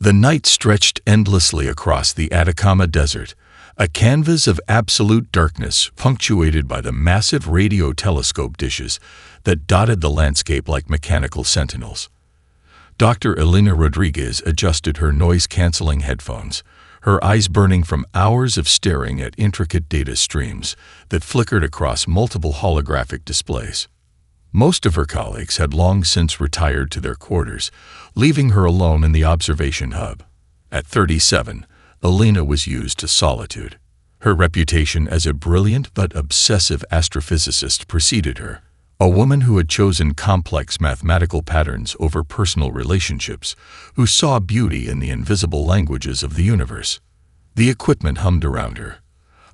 The night stretched endlessly across the Atacama Desert, a canvas of absolute darkness punctuated by the massive radio telescope dishes that dotted the landscape like mechanical sentinels. Dr. Elena Rodriguez adjusted her noise-canceling headphones, her eyes burning from hours of staring at intricate data streams that flickered across multiple holographic displays. Most of her colleagues had long since retired to their quarters, leaving her alone in the observation hub. At 37, Elena was used to solitude. Her reputation as a brilliant but obsessive astrophysicist preceded her, a woman who had chosen complex mathematical patterns over personal relationships, who saw beauty in the invisible languages of the universe. The equipment hummed around her,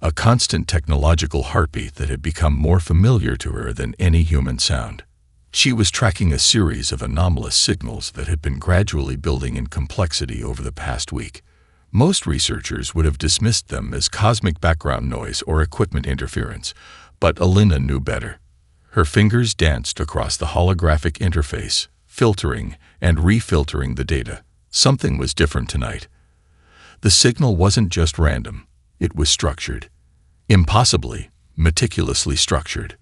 a constant technological heartbeat that had become more familiar to her than any human sound. She was tracking a series of anomalous signals that had been gradually building in complexity over the past week. Most researchers would have dismissed them as cosmic background noise or equipment interference, but Elena knew better. Her fingers danced across the holographic interface, filtering and refiltering the data. Something was different tonight. The signal wasn't just random, it was structured. Impossibly, meticulously structured.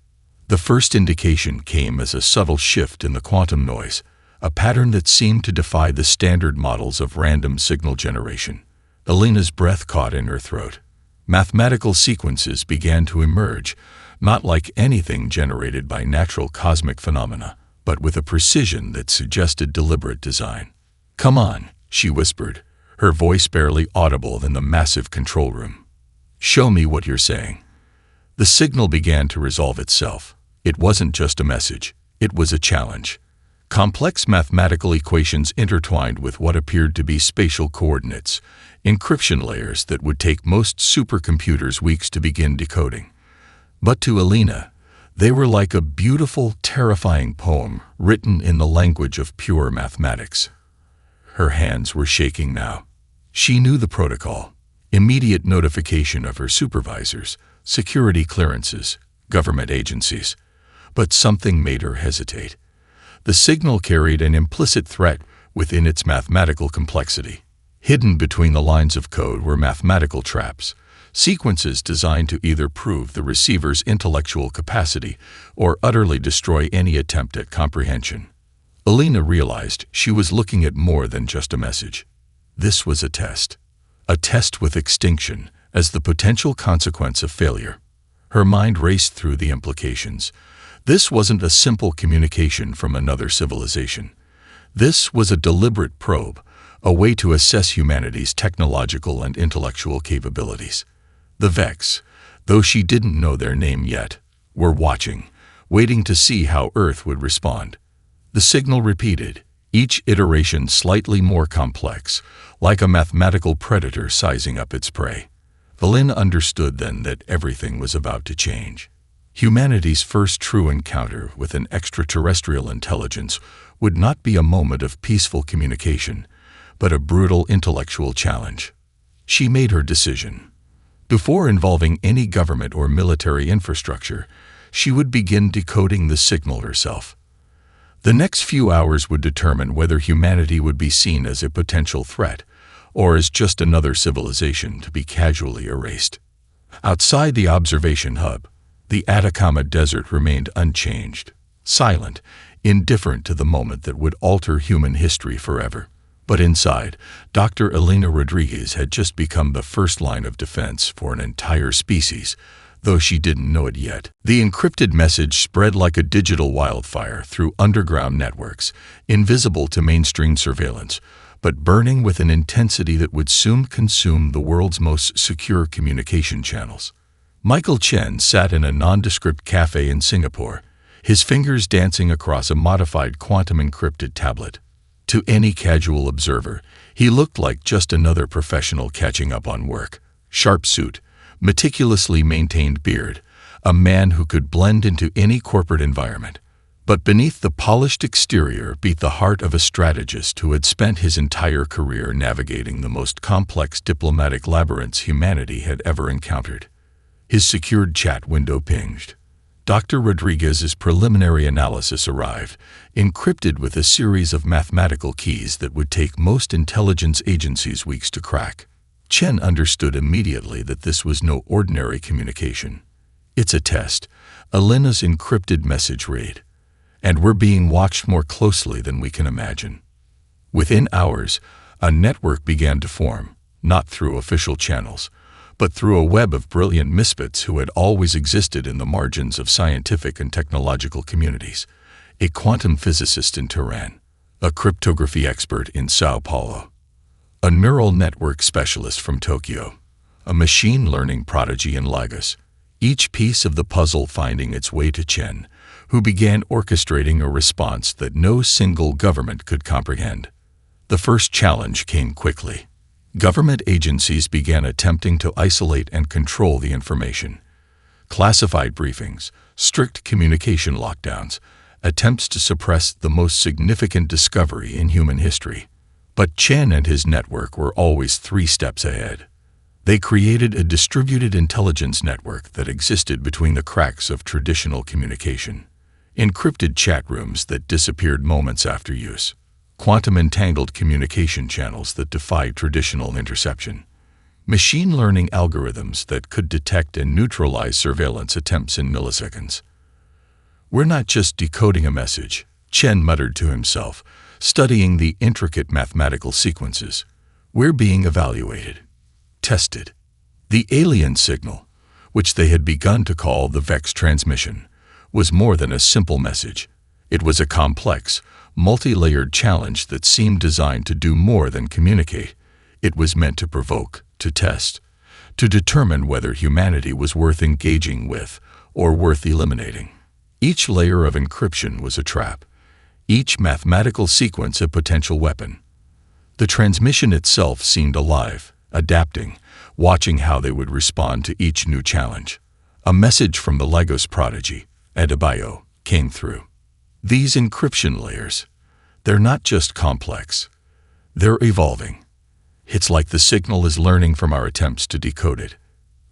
The first indication came as a subtle shift in the quantum noise, a pattern that seemed to defy the standard models of random signal generation. Elena's breath caught in her throat. Mathematical sequences began to emerge, not like anything generated by natural cosmic phenomena, but with a precision that suggested deliberate design. "Come on," she whispered, her voice barely audible in the massive control room. "Show me what you're saying." The signal began to resolve itself. It wasn't just a message, it was a challenge. Complex mathematical equations intertwined with what appeared to be spatial coordinates, encryption layers that would take most supercomputers weeks to begin decoding. But to Elena, they were like a beautiful, terrifying poem written in the language of pure mathematics. Her hands were shaking now. She knew the protocol: immediate notification of her supervisors, security clearances, government agencies. But something made her hesitate. The signal carried an implicit threat within its mathematical complexity. Hidden between the lines of code were mathematical traps, sequences designed to either prove the receiver's intellectual capacity or utterly destroy any attempt at comprehension. Elena realized she was looking at more than just a message. This was a test with extinction as the potential consequence of failure. Her mind raced through the implications. This wasn't a simple communication from another civilization. This was a deliberate probe, a way to assess humanity's technological and intellectual capabilities. The Vex, though she didn't know their name yet, were watching, waiting to see how Earth would respond. The signal repeated, each iteration slightly more complex, like a mathematical predator sizing up its prey. Elena understood then that everything was about to change. Humanity's first true encounter with an extraterrestrial intelligence would not be a moment of peaceful communication, but a brutal intellectual challenge. She made her decision. Before involving any government or military infrastructure, she would begin decoding the signal herself. The next few hours would determine whether humanity would be seen as a potential threat, or as just another civilization to be casually erased. Outside the observation hub, the Atacama Desert remained unchanged, silent, indifferent to the moment that would alter human history forever. But inside, Dr. Elena Rodriguez had just become the first line of defense for an entire species, though she didn't know it yet. The encrypted message spread like a digital wildfire through underground networks, invisible to mainstream surveillance, but burning with an intensity that would soon consume the world's most secure communication channels. Michael Chen sat in a nondescript cafe in Singapore, his fingers dancing across a modified quantum-encrypted tablet. To any casual observer, he looked like just another professional catching up on work. Sharp suit, meticulously maintained beard, a man who could blend into any corporate environment. But beneath the polished exterior beat the heart of a strategist who had spent his entire career navigating the most complex diplomatic labyrinths humanity had ever encountered. His secured chat window pinged. Dr. Rodriguez's preliminary analysis arrived, encrypted with a series of mathematical keys that would take most intelligence agencies weeks to crack. Chen understood immediately that this was no ordinary communication. It's a test, Elena's encrypted message read, and we're being watched more closely than we can imagine. Within hours, a network began to form, not through official channels, but through a web of brilliant misfits who had always existed in the margins of scientific and technological communities. A quantum physicist in Tehran, a cryptography expert in Sao Paulo, a neural network specialist from Tokyo, a machine learning prodigy in Lagos, each piece of the puzzle finding its way to Chen, who began orchestrating a response that no single government could comprehend. The first challenge came quickly. Government agencies began attempting to isolate and control the information. Classified briefings, strict communication lockdowns, attempts to suppress the most significant discovery in human history. But Chen and his network were always 3 steps ahead. They created a distributed intelligence network that existed between the cracks of traditional communication. Encrypted chat rooms that disappeared moments after use. Quantum-entangled communication channels that defied traditional interception. Machine learning algorithms that could detect and neutralize surveillance attempts in milliseconds. "We're not just decoding a message," Chen muttered to himself, studying the intricate mathematical sequences. "We're being evaluated, tested." The alien signal, which they had begun to call the Vex transmission, was more than a simple message. It was a complex, multi-layered challenge that seemed designed to do more than communicate. It was meant to provoke, to test, to determine whether humanity was worth engaging with or worth eliminating. Each layer of encryption was a trap, each mathematical sequence a potential weapon. The transmission itself seemed alive, adapting, watching how they would respond to each new challenge. A message from the Lagos prodigy, Adebayo, came through. These encryption layers, they're not just complex, they're evolving. It's like the signal is learning from our attempts to decode it.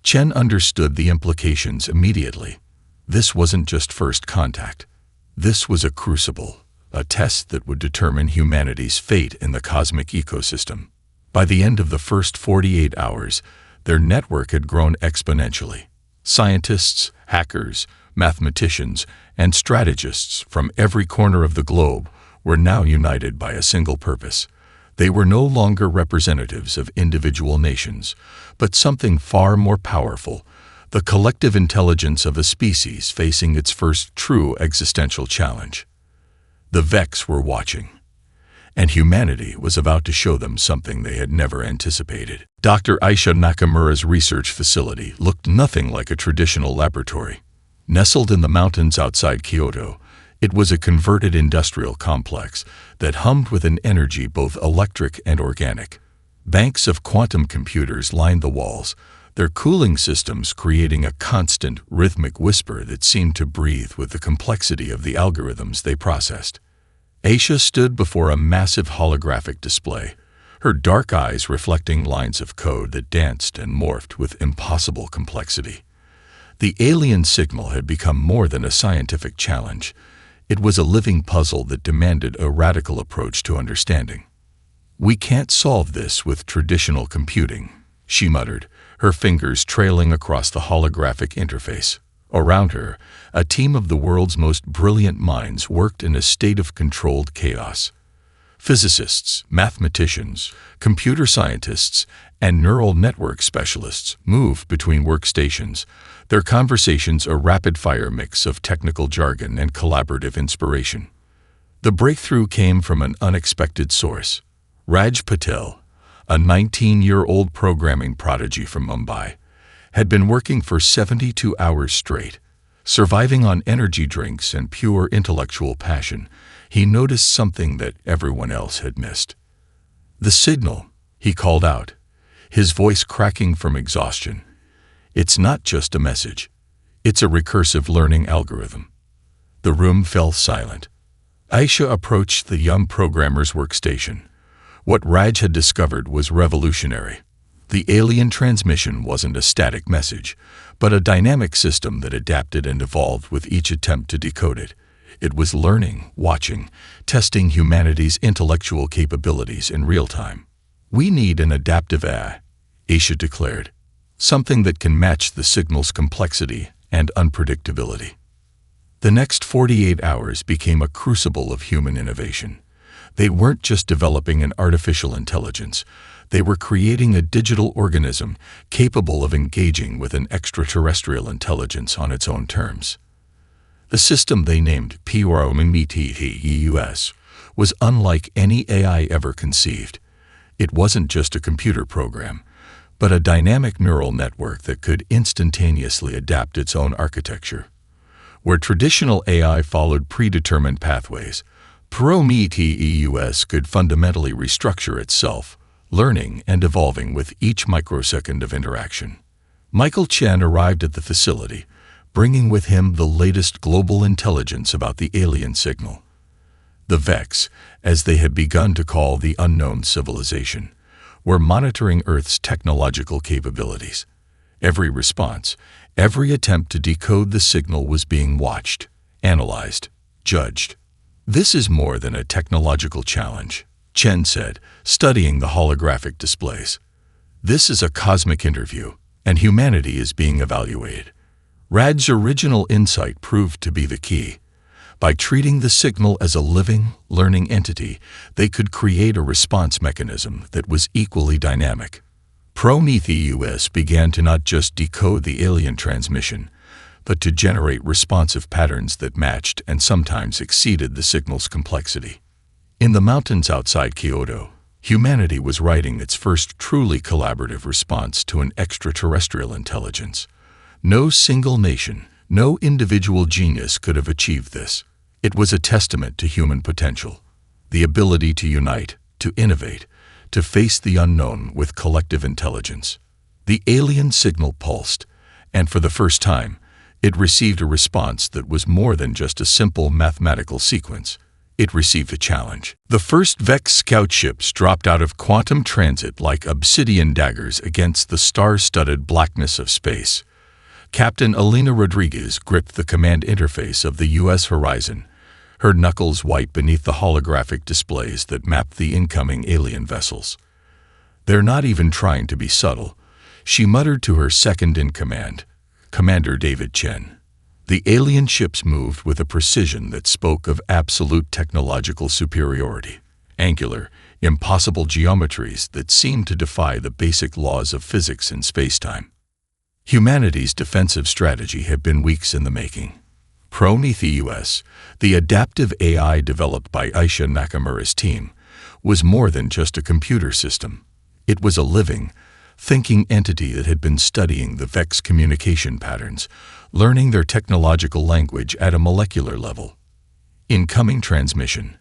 Chen understood the implications immediately. This wasn't just first contact. This was a crucible, a test that would determine humanity's fate in the cosmic ecosystem. By the end of the first 48 hours, their network had grown exponentially. Scientists, hackers, mathematicians, and strategists from every corner of the globe were now united by a single purpose. They were no longer representatives of individual nations, but something far more powerful, the collective intelligence of a species facing its first true existential challenge. The Vex were watching, and humanity was about to show them something they had never anticipated. Dr. Aisha Nakamura's research facility looked nothing like a traditional laboratory. Nestled in the mountains outside Kyoto, it was a converted industrial complex that hummed with an energy both electric and organic. Banks of quantum computers lined the walls, their cooling systems creating a constant, rhythmic whisper that seemed to breathe with the complexity of the algorithms they processed. Aisha stood before a massive holographic display, her dark eyes reflecting lines of code that danced and morphed with impossible complexity. The alien signal had become more than a scientific challenge. It was a living puzzle that demanded a radical approach to understanding. "We can't solve this with traditional computing," she muttered, her fingers trailing across the holographic interface. Around her, a team of the world's most brilliant minds worked in a state of controlled chaos. Physicists, mathematicians, computer scientists, and neural network specialists moved between workstations, their conversations a rapid-fire mix of technical jargon and collaborative inspiration. The breakthrough came from an unexpected source. Raj Patel, a 19-year-old programming prodigy from Mumbai, had been working for 72 hours straight. Surviving on energy drinks and pure intellectual passion, he noticed something that everyone else had missed. "The signal," he called out, his voice cracking from exhaustion. "It's not just a message. It's a recursive learning algorithm." The room fell silent. Aisha approached the young programmer's workstation. What Raj had discovered was revolutionary. The alien transmission wasn't a static message, but a dynamic system that adapted and evolved with each attempt to decode it. It was learning, watching, testing humanity's intellectual capabilities in real time. "We need an adaptive AI," Aisha declared, "something that can match the signal's complexity and unpredictability." The next 48 hours became a crucible of human innovation. They weren't just developing an artificial intelligence. They were creating a digital organism capable of engaging with an extraterrestrial intelligence on its own terms. The system they named Prometheus was unlike any AI ever conceived. It wasn't just a computer program, but a dynamic neural network that could instantaneously adapt its own architecture. Where traditional AI followed predetermined pathways, Prometheus could fundamentally restructure itself, learning and evolving with each microsecond of interaction. Michael Chen arrived at the facility, bringing with him the latest global intelligence about the alien signal. The Vex, as they had begun to call the unknown civilization, were monitoring Earth's technological capabilities. Every response, every attempt to decode the signal was being watched, analyzed, judged. "This is more than a technological challenge," Chen said, studying the holographic displays. "This is a cosmic interview, and humanity is being evaluated." Rad's original insight proved to be the key. By treating the signal as a living, learning entity, they could create a response mechanism that was equally dynamic. Prometheus began to not just decode the alien transmission, but to generate responsive patterns that matched and sometimes exceeded the signal's complexity. In the mountains outside Kyoto, humanity was writing its first truly collaborative response to an extraterrestrial intelligence. No single nation, no individual genius could have achieved this. It was a testament to human potential, the ability to unite, to innovate, to face the unknown with collective intelligence. The alien signal pulsed, and for the first time, it received a response that was more than just a simple mathematical sequence. It received a challenge. The first Vex scout ships dropped out of quantum transit like obsidian daggers against the star-studded blackness of space. Captain Alina Rodriguez gripped the command interface of the U.S. horizon, her knuckles white beneath the holographic displays that mapped the incoming alien vessels. "They're not even trying to be subtle," she muttered to her second-in-command, Commander David Chen. The alien ships moved with a precision that spoke of absolute technological superiority, angular, impossible geometries that seemed to defy the basic laws of physics and spacetime. Humanity's defensive strategy had been weeks in the making. Prometheus, the adaptive AI developed by Aisha Nakamura's team, was more than just a computer system. It was a living, thinking entity that had been studying the Vex communication patterns, learning their technological language at a molecular level. "Incoming transmission,"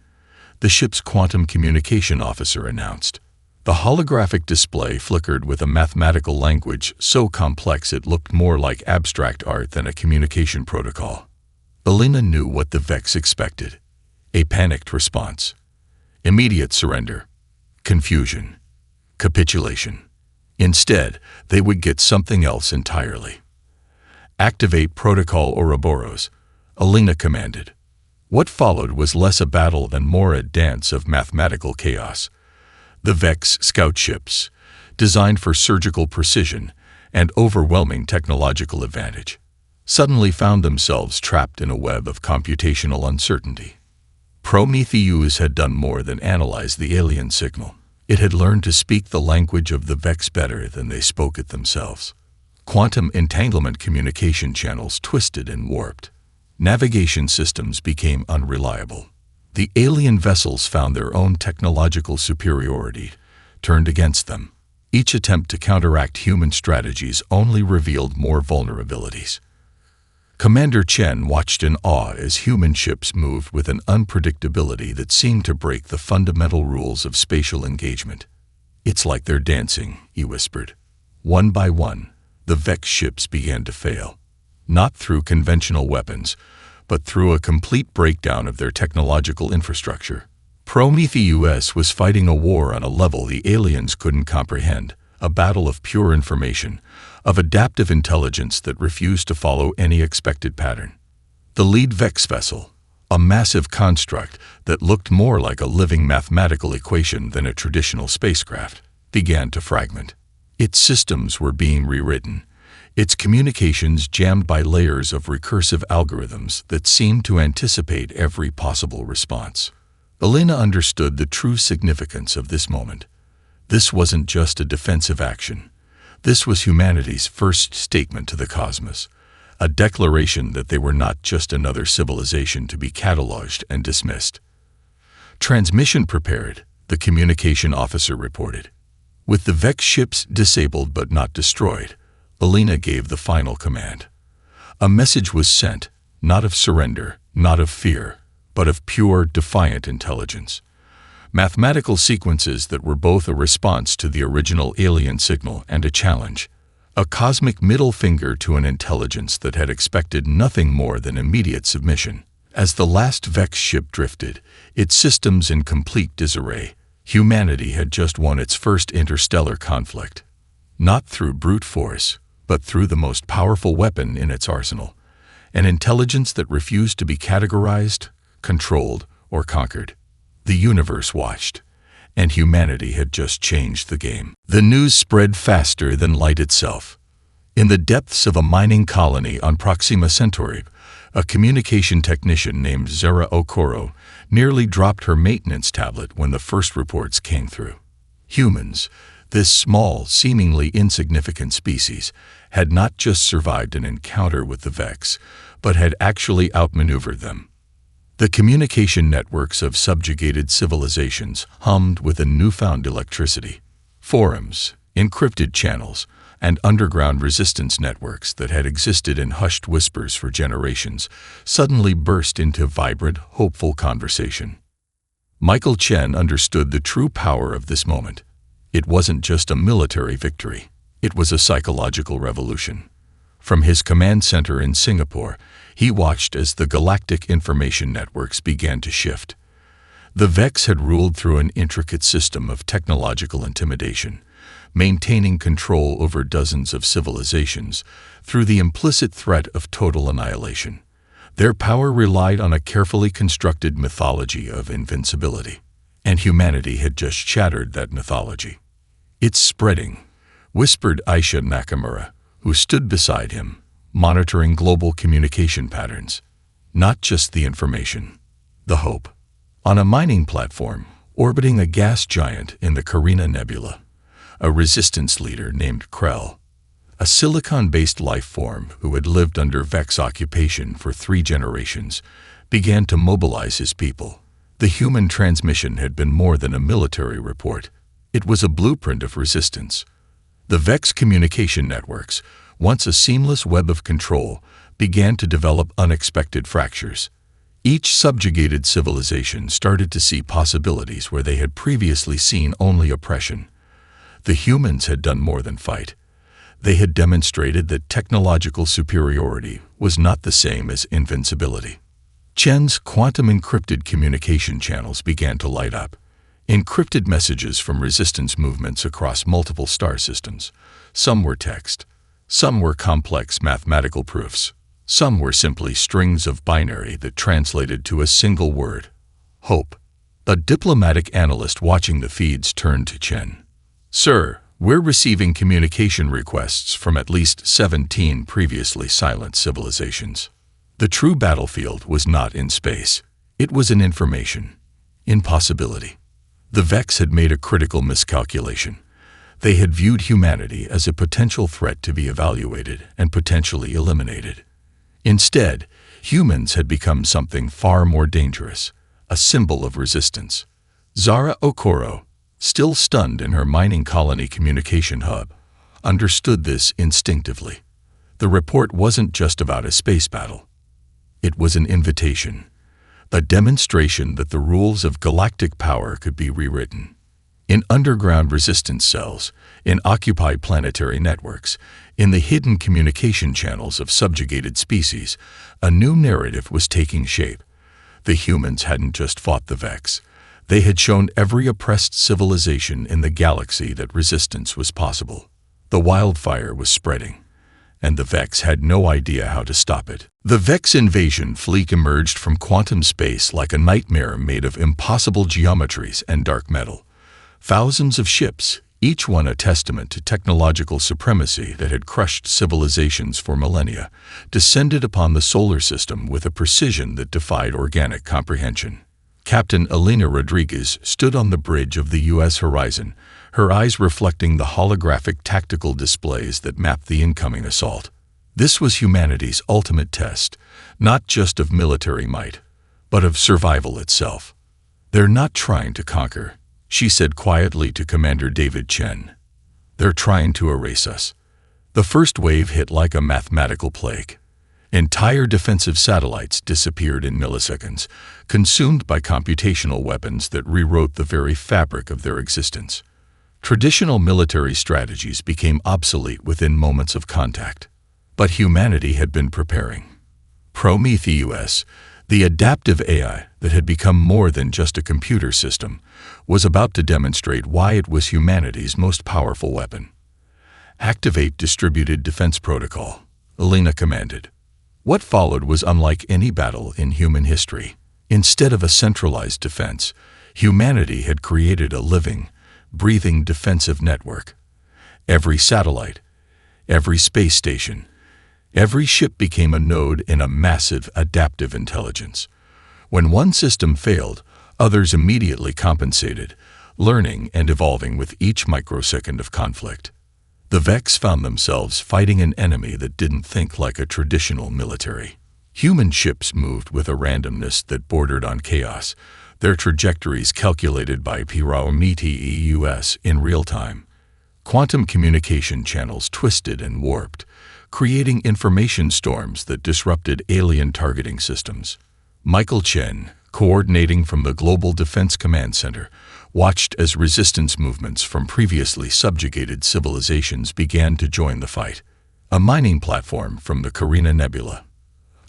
the ship's quantum communication officer announced. The holographic display flickered with a mathematical language so complex it looked more like abstract art than a communication protocol. Alina knew what the Vex expected: a panicked response, immediate surrender, confusion, capitulation. Instead, they would get something else entirely. "Activate Protocol Ouroboros," Alina commanded. What followed was less a battle and more a dance of mathematical chaos. The Vex scout ships, designed for surgical precision and overwhelming technological advantage, suddenly found themselves trapped in a web of computational uncertainty. Prometheus had done more than analyze the alien signal. It had learned to speak the language of the Vex better than they spoke it themselves. Quantum entanglement communication channels twisted and warped. Navigation systems became unreliable. The alien vessels found their own technological superiority turned against them. Each attempt to counteract human strategies only revealed more vulnerabilities. Commander Chen watched in awe as human ships moved with an unpredictability that seemed to break the fundamental rules of spatial engagement. "It's like they're dancing," he whispered. One by one, the Vex ships began to fail, not through conventional weapons, but through a complete breakdown of their technological infrastructure. Prometheus was fighting a war on a level the aliens couldn't comprehend, a battle of pure information, of adaptive intelligence that refused to follow any expected pattern. The lead Vex vessel, a massive construct that looked more like a living mathematical equation than a traditional spacecraft, began to fragment. Its systems were being rewritten, its communications jammed by layers of recursive algorithms that seemed to anticipate every possible response. Elena understood the true significance of this moment. This wasn't just a defensive action. This was humanity's first statement to the cosmos, a declaration that they were not just another civilization to be cataloged and dismissed. "Transmission prepared," the communication officer reported. With the Vex ships disabled but not destroyed, Elena gave the final command. A message was sent, not of surrender, not of fear, but of pure, defiant intelligence. Mathematical sequences that were both a response to the original alien signal and a challenge. A cosmic middle finger to an intelligence that had expected nothing more than immediate submission. As the last Vex ship drifted, its systems in complete disarray, humanity had just won its first interstellar conflict. Not through brute force, but through the most powerful weapon in its arsenal. An intelligence that refused to be categorized, controlled, or conquered. The universe watched, and humanity had just changed the game. The news spread faster than light itself. In the depths of a mining colony on Proxima Centauri, a communication technician named Zara Okoro nearly dropped her maintenance tablet when the first reports came through. Humans, this small, seemingly insignificant species, had not just survived an encounter with the Vex, but had actually outmaneuvered them. The communication networks of subjugated civilizations hummed with a newfound electricity. Forums, encrypted channels, and underground resistance networks that had existed in hushed whispers for generations suddenly burst into vibrant, hopeful conversation. Michael Chen understood the true power of this moment. It wasn't just a military victory. It was a psychological revolution. From his command center in Singapore, he watched as the galactic information networks began to shift. The Vex had ruled through an intricate system of technological intimidation, maintaining control over dozens of civilizations through the implicit threat of total annihilation. Their power relied on a carefully constructed mythology of invincibility, and humanity had just shattered that mythology. "It's spreading," whispered Aisha Nakamura, who stood beside him, monitoring global communication patterns. Not just the information, the hope. On a mining platform, orbiting a gas giant in the Carina Nebula, a resistance leader named Krell, a silicon-based life form who had lived under Vex occupation for 3 generations, began to mobilize his people. The human transmission had been more than a military report. It was a blueprint of resistance. The Vex communication networks, once a seamless web of control, began to develop unexpected fractures. Each subjugated civilization started to see possibilities where they had previously seen only oppression. The humans had done more than fight. They had demonstrated that technological superiority was not the same as invincibility. Chen's quantum-encrypted communication channels began to light up. Encrypted messages from resistance movements across multiple star systems. Some were text. Some were complex mathematical proofs. Some were simply strings of binary that translated to a single word: hope. A diplomatic analyst watching the feeds turned to Chen. "Sir, we're receiving communication requests from at least 17 previously silent civilizations." The true battlefield was not in space. It was in information, in possibility. The Vex had made a critical miscalculation. They had viewed humanity as a potential threat to be evaluated and potentially eliminated. Instead, humans had become something far more dangerous, a symbol of resistance. Zara Okoro, still stunned in her mining colony communication hub, understood this instinctively. The report wasn't just about a space battle. It was an invitation, a demonstration that the rules of galactic power could be rewritten. In underground resistance cells, in occupied planetary networks, in the hidden communication channels of subjugated species, a new narrative was taking shape. The humans hadn't just fought the Vex. They had shown every oppressed civilization in the galaxy that resistance was possible. The wildfire was spreading, and the Vex had no idea how to stop it. The Vex invasion fleet emerged from quantum space like a nightmare made of impossible geometries and dark metal. Thousands of ships, each one a testament to technological supremacy that had crushed civilizations for millennia, descended upon the solar system with a precision that defied organic comprehension. Captain Elena Rodriguez stood on the bridge of the U.S. horizon, her eyes reflecting the holographic tactical displays that mapped the incoming assault. This was humanity's ultimate test, not just of military might, but of survival itself. "They're not trying to conquer," she said quietly to Commander David Chen. "They're trying to erase us." The first wave hit like a mathematical plague. Entire defensive satellites disappeared in milliseconds, consumed by computational weapons that rewrote the very fabric of their existence. Traditional military strategies became obsolete within moments of contact. But humanity had been preparing. Prometheus, the adaptive AI that had become more than just a computer system, was about to demonstrate why it was humanity's most powerful weapon. "Activate Distributed Defense Protocol," Elena commanded. What followed was unlike any battle in human history. Instead of a centralized defense, humanity had created a living, breathing defensive network. Every satellite, every space station, every ship became a node in a massive adaptive intelligence. When one system failed, others immediately compensated, learning and evolving with each microsecond of conflict. The Vex found themselves fighting an enemy that didn't think like a traditional military. Human ships moved with a randomness that bordered on chaos, their trajectories calculated by Prometheus in real time. Quantum communication channels twisted and warped, creating information storms that disrupted alien targeting systems. Michael Chen, coordinating from the Global Defense Command Center, watched as resistance movements from previously subjugated civilizations began to join the fight. A mining platform from the Carina Nebula.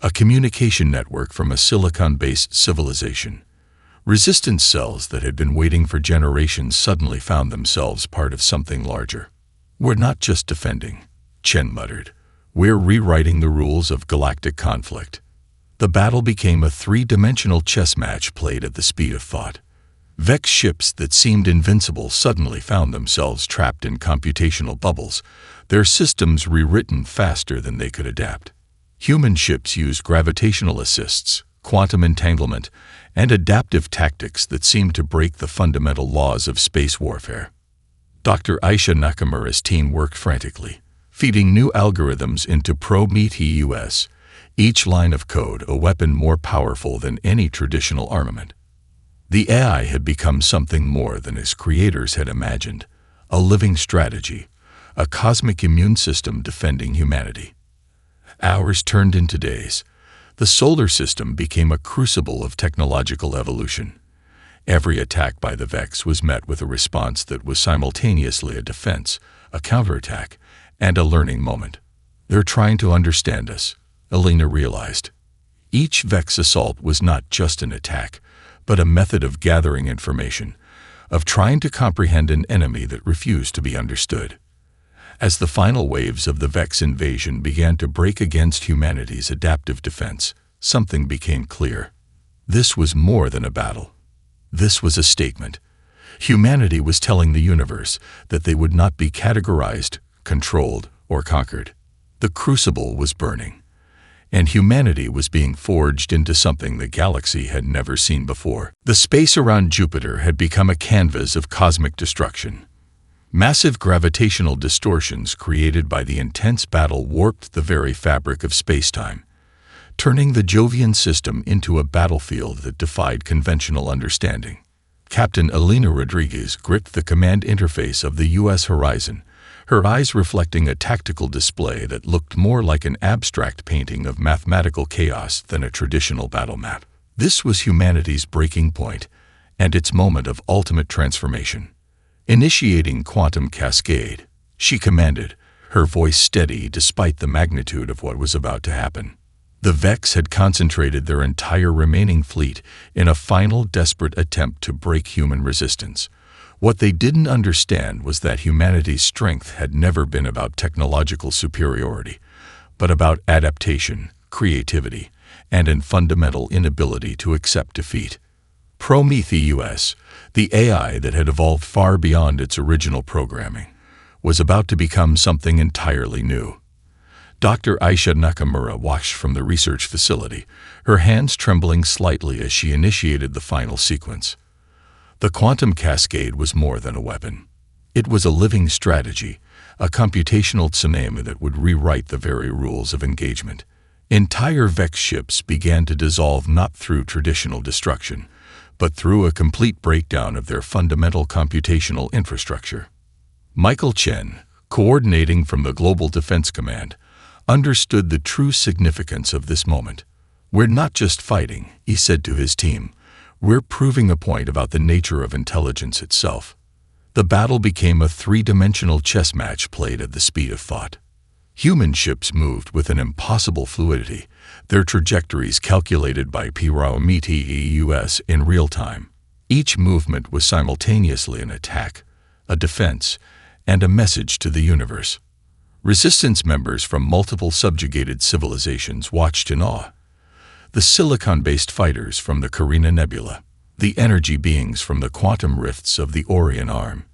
A communication network from a silicon-based civilization. Resistance cells that had been waiting for generations suddenly found themselves part of something larger. "We're not just defending," Chen muttered. "We're rewriting the rules of galactic conflict." The battle became a three-dimensional chess match played at the speed of thought. Vex ships that seemed invincible suddenly found themselves trapped in computational bubbles, their systems rewritten faster than they could adapt. Human ships used gravitational assists, quantum entanglement, and adaptive tactics that seemed to break the fundamental laws of space warfare. Dr. Aisha Nakamura's team worked frantically, feeding new algorithms into Prometheus, each line of code a weapon more powerful than any traditional armament. The AI had become something more than its creators had imagined, a living strategy, a cosmic immune system defending humanity. Hours turned into days. The solar system became a crucible of technological evolution. Every attack by the Vex was met with a response that was simultaneously a defense, a counterattack, and a learning moment. "They're trying to understand us," Elena realized. Each Vex assault was not just an attack, but a method of gathering information, of trying to comprehend an enemy that refused to be understood. As the final waves of the Vex invasion began to break against humanity's adaptive defense, something became clear. This was more than a battle. This was a statement. Humanity was telling the universe that they would not be categorized, controlled, or conquered. The crucible was burning, and humanity was being forged into something the galaxy had never seen before. The space around Jupiter had become a canvas of cosmic destruction. Massive gravitational distortions created by the intense battle warped the very fabric of spacetime, turning the Jovian system into a battlefield that defied conventional understanding. Captain Elena Rodriguez gripped the command interface of the U.S. horizon, her eyes reflecting a tactical display that looked more like an abstract painting of mathematical chaos than a traditional battle map. This was humanity's breaking point, and its moment of ultimate transformation. "Initiating quantum cascade," she commanded, her voice steady despite the magnitude of what was about to happen. The Vex had concentrated their entire remaining fleet in a final desperate attempt to break human resistance. What they didn't understand was that humanity's strength had never been about technological superiority, but about adaptation, creativity, and a fundamental inability to accept defeat. Prometheus, the AI that had evolved far beyond its original programming, was about to become something entirely new. Dr. Aisha Nakamura watched from the research facility, her hands trembling slightly as she initiated the final sequence. The quantum cascade was more than a weapon. It was a living strategy, a computational tsunami that would rewrite the very rules of engagement. Entire Vex ships began to dissolve not through traditional destruction, but through a complete breakdown of their fundamental computational infrastructure. Michael Chen, coordinating from the Global Defense Command, understood the true significance of this moment. "We're not just fighting," he said to his team. "We're proving a point about the nature of intelligence itself." The battle became a three-dimensional chess match played at the speed of thought. Human ships moved with an impossible fluidity, their trajectories calculated by Prometheus in real time. Each movement was simultaneously an attack, a defense, and a message to the universe. Resistance members from multiple subjugated civilizations watched in awe. The silicon-based fighters from the Carina Nebula, the energy beings from the quantum rifts of the Orion Arm.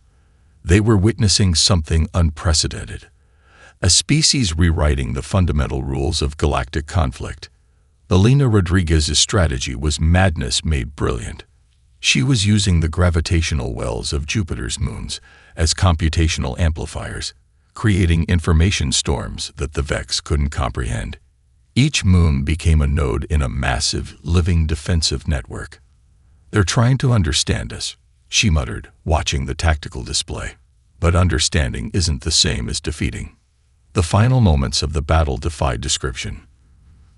They were witnessing something unprecedented, a species rewriting the fundamental rules of galactic conflict. Elena Rodriguez's strategy was madness made brilliant. She was using the gravitational wells of Jupiter's moons as computational amplifiers, creating information storms that the Vex couldn't comprehend. Each moon became a node in a massive, living defensive network. "They're trying to understand us," she muttered, watching the tactical display. But understanding isn't the same as defeating. The final moments of the battle defied description.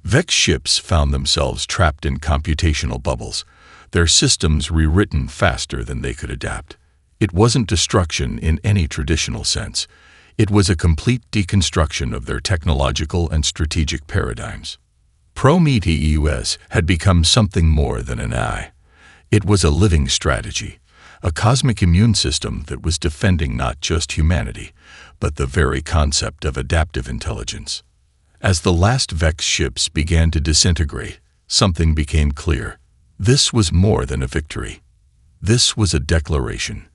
Vex ships found themselves trapped in computational bubbles, their systems rewritten faster than they could adapt. It wasn't destruction in any traditional sense. It was a complete deconstruction of their technological and strategic paradigms. Prometheus had become something more than an AI. It was a living strategy, a cosmic immune system that was defending not just humanity, but the very concept of adaptive intelligence. As the last Vex ships began to disintegrate, something became clear. This was more than a victory. This was a declaration.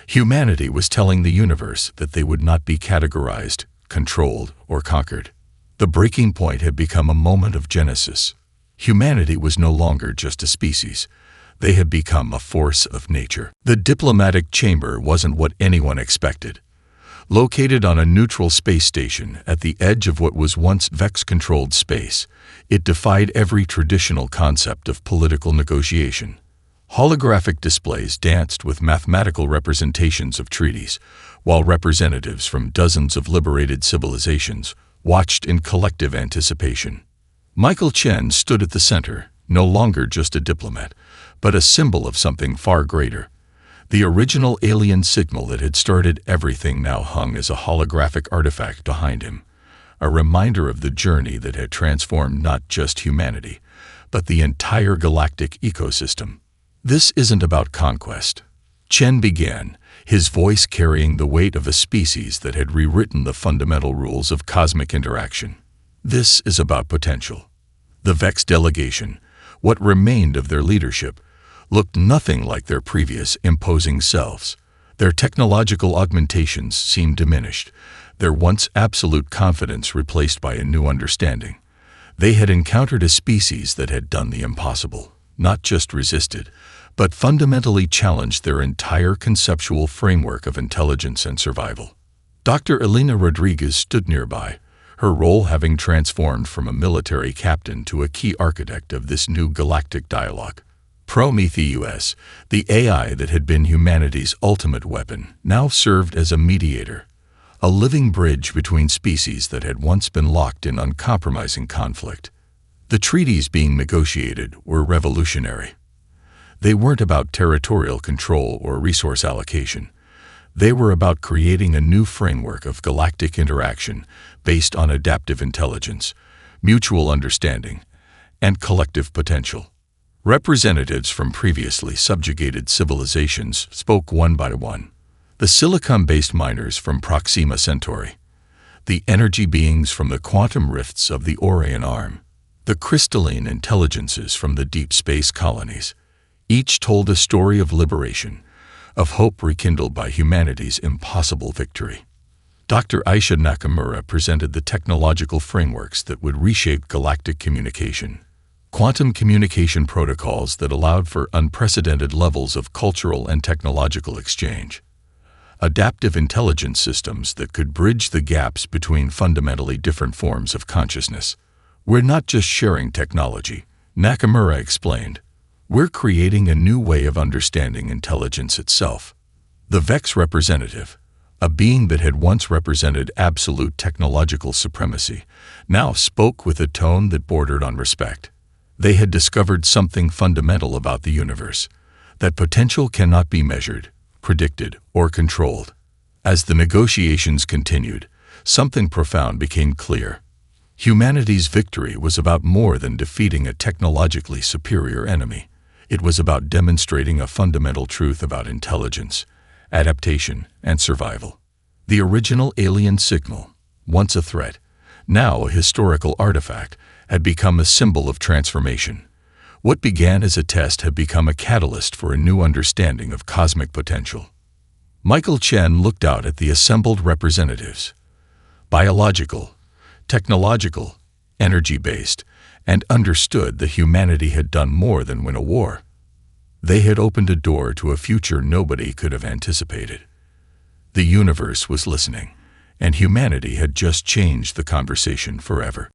Humanity was telling the universe that they would not be categorized, controlled, or conquered. The breaking point had become a moment of genesis. Humanity was no longer just a species. They had become a force of nature. The diplomatic chamber wasn't what anyone expected. Located on a neutral space station at the edge of what was once Vex-controlled space, it defied every traditional concept of political negotiation. Holographic displays danced with mathematical representations of treaties, while representatives from dozens of liberated civilizations watched in collective anticipation. Michael Chen stood at the center, no longer just a diplomat, but a symbol of something far greater. The original alien signal that had started everything now hung as a holographic artifact behind him, a reminder of the journey that had transformed not just humanity, but the entire galactic ecosystem. "This isn't about conquest," Chen began, his voice carrying the weight of a species that had rewritten the fundamental rules of cosmic interaction. "This is about potential." The Vex delegation, what remained of their leadership, looked nothing like their previous imposing selves. Their technological augmentations seemed diminished, their once absolute confidence replaced by a new understanding. They had encountered a species that had done the impossible, not just resisted, but fundamentally challenged their entire conceptual framework of intelligence and survival. Dr. Elena Rodriguez stood nearby, her role having transformed from a military captain to a key architect of this new galactic dialogue. Prometheus, the AI that had been humanity's ultimate weapon, now served as a mediator, a living bridge between species that had once been locked in uncompromising conflict. The treaties being negotiated were revolutionary. They weren't about territorial control or resource allocation. They were about creating a new framework of galactic interaction based on adaptive intelligence, mutual understanding, and collective potential. Representatives from previously subjugated civilizations spoke one by one. The silicon-based miners from Proxima Centauri, the energy beings from the quantum rifts of the Orion Arm, the crystalline intelligences from the deep space colonies. Each told a story of liberation, of hope rekindled by humanity's impossible victory. Dr. Aisha Nakamura presented the technological frameworks that would reshape galactic communication. Quantum communication protocols that allowed for unprecedented levels of cultural and technological exchange. Adaptive intelligence systems that could bridge the gaps between fundamentally different forms of consciousness. We're not just sharing technology, Nakamura explained. We're creating a new way of understanding intelligence itself. The Vex representative, a being that had once represented absolute technological supremacy, now spoke with a tone that bordered on respect. They had discovered something fundamental about the universe, that potential cannot be measured, predicted, or controlled. As the negotiations continued, something profound became clear. Humanity's victory was about more than defeating a technologically superior enemy. It was about demonstrating a fundamental truth about intelligence, adaptation, and survival. The original alien signal, once a threat, now a historical artifact, had become a symbol of transformation. What began as a test had become a catalyst for a new understanding of cosmic potential. Michael Chen looked out at the assembled representatives. Biological, technological, energy-based, and understood that humanity had done more than win a war. They had opened a door to a future nobody could have anticipated. The universe was listening, and humanity had just changed the conversation forever.